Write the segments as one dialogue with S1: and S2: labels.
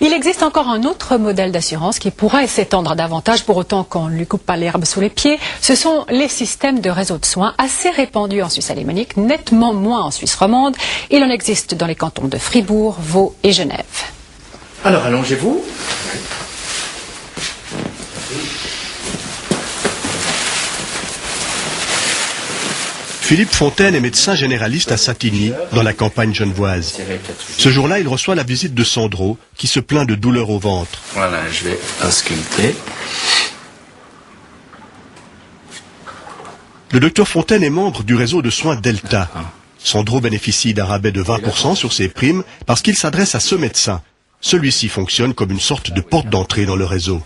S1: Il existe encore un autre modèle d'assurance qui pourrait s'étendre davantage pour autant qu'on ne lui coupe pas l'herbe sous les pieds. Ce sont les systèmes de réseau de soins assez répandus en Suisse alémanique, nettement moins en Suisse romande. Il en existe dans les cantons de Fribourg, Vaud et Genève.
S2: Alors allongez-vous.
S3: Philippe Fontaine est médecin généraliste à Satigny, dans la campagne genevoise. Ce jour-là, il reçoit la visite de Sandro, qui se plaint de douleurs au ventre.
S2: Voilà, je vais ausculter.
S3: Le docteur Fontaine est membre du réseau de soins Delta. Sandro bénéficie d'un rabais de 20% sur ses primes parce qu'il s'adresse à ce médecin. Celui-ci fonctionne comme une sorte de porte d'entrée dans le réseau.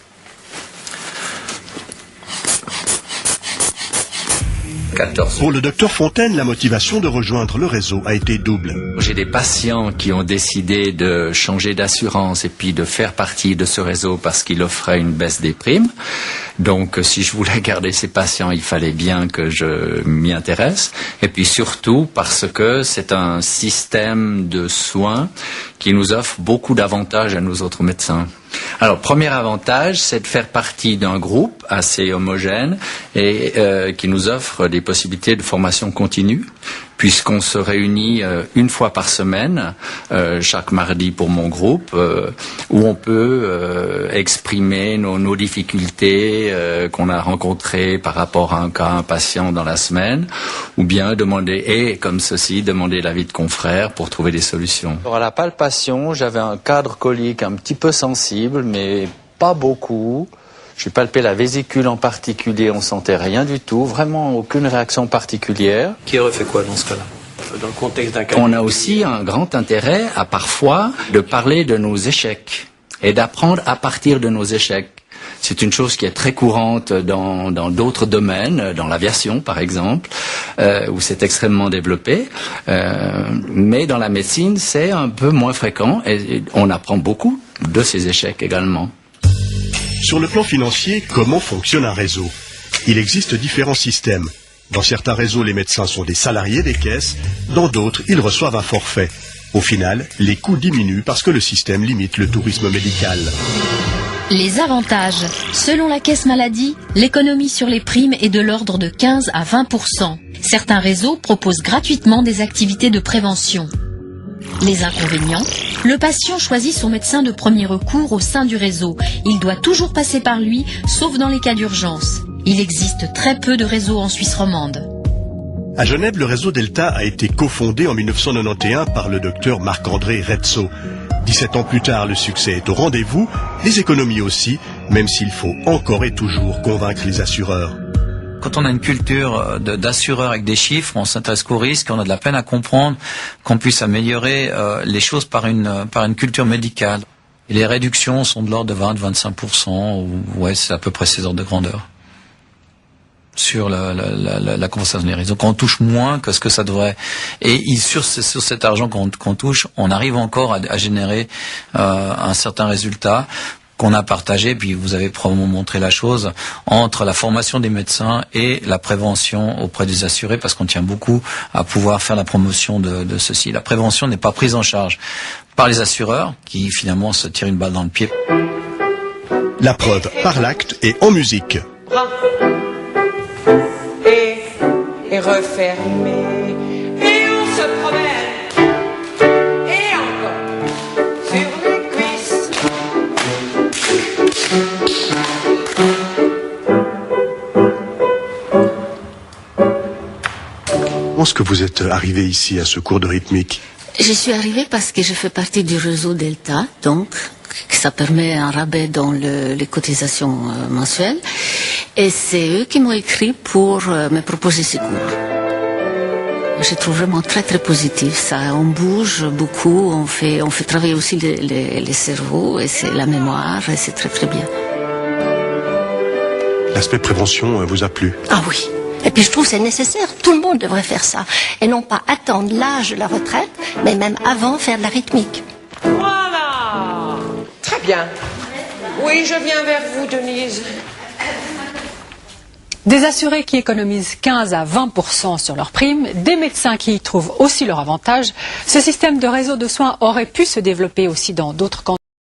S3: Pour le docteur Fontaine, la motivation de rejoindre le réseau a été double.
S2: J'ai des patients qui ont décidé de changer d'assurance et puis de faire partie de ce réseau parce qu'il offrait une baisse des primes. Donc, si je voulais garder ces patients, il fallait bien que je m'y intéresse. Et puis surtout parce que c'est un système de soins qui nous offre beaucoup d'avantages à nous autres médecins. Alors, premier avantage, c'est de faire partie d'un groupe assez homogène et qui nous offre des possibilités de formation continue, puisqu'on se réunit une fois par semaine, chaque mardi pour mon groupe, où on peut exprimer nos difficultés qu'on a rencontrées par rapport à un patient dans la semaine, ou bien demander l'avis de confrères pour trouver des solutions.
S4: Alors à la palpation, j'avais un cadre colique un petit peu sensible, mais pas beaucoup. J'ai palpé la vésicule en particulier, on sentait rien du tout, vraiment aucune réaction particulière.
S5: Qui aurait fait quoi dans ce cas-là? Dans le contexte d'un cas.
S2: On a aussi un grand intérêt à parfois de parler de nos échecs et d'apprendre à partir de nos échecs. C'est une chose qui est très courante dans d'autres domaines, dans l'aviation par exemple, où c'est extrêmement développé. Mais dans la médecine, c'est un peu moins fréquent et on apprend beaucoup de ces échecs également.
S3: Sur le plan financier, comment fonctionne un réseau? Il existe différents systèmes. Dans certains réseaux, les médecins sont des salariés des caisses. Dans d'autres, ils reçoivent un forfait. Au final, les coûts diminuent parce que le système limite le tourisme médical.
S6: Les avantages. Selon la caisse maladie, l'économie sur les primes est de l'ordre de 15 à 20%. Certains réseaux proposent gratuitement des activités de prévention. Les inconvénients. Le patient choisit son médecin de premier recours au sein du réseau. Il doit toujours passer par lui, sauf dans les cas d'urgence. Il existe très peu de réseaux en Suisse romande.
S3: À Genève, le réseau Delta a été cofondé en 1991 par le docteur Marc-André Retzo. 17 ans plus tard, le succès est au rendez-vous, les économies aussi, même s'il faut encore et toujours convaincre les assureurs.
S5: Quand on a une culture d'assureur avec des chiffres, on s'intéresse qu'au risque, on a de la peine à comprendre qu'on puisse améliorer les choses par une culture médicale. Et les réductions sont de l'ordre de 20-25%, ouais, c'est à peu près ces ordres de grandeur sur la conversation des risques. Donc on touche moins que ce que ça devrait. Et sur cet argent qu'on touche, on arrive encore à générer un certain résultat qu'on a partagé, puis vous avez probablement montré la chose, entre la formation des médecins et la prévention auprès des assurés, parce qu'on tient beaucoup à pouvoir faire la promotion de ceci. La prévention n'est pas prise en charge par les assureurs, qui finalement se tirent une balle dans le pied.
S3: La preuve par l'acte et en musique.
S7: Et refermer. Et on se promène. Et encore. Sur les cuisses.
S3: Comment est-ce que vous êtes arrivé ici à ce cours de rythmique?
S8: Je suis arrivée parce que je fais partie du réseau Delta, donc ça permet un rabais dans les cotisations mensuelles. Et c'est eux qui m'ont écrit pour me proposer ces cours. Je trouve vraiment très très positif. Ça, on bouge beaucoup, on fait travailler aussi les cerveaux et c'est la mémoire et c'est très très bien.
S3: L'aspect prévention vous a plu?
S9: Ah oui. Et puis je trouve que c'est nécessaire. Tout le monde devrait faire ça. Et non pas attendre l'âge de la retraite, mais même avant faire de la rythmique.
S7: Voilà. Très bien. Oui, je viens vers vous, Denise.
S1: Des assurés qui économisent 15 à 20% sur leurs primes, des médecins qui y trouvent aussi leur avantage. Ce système de réseau de soins aurait pu se développer aussi dans d'autres cantons.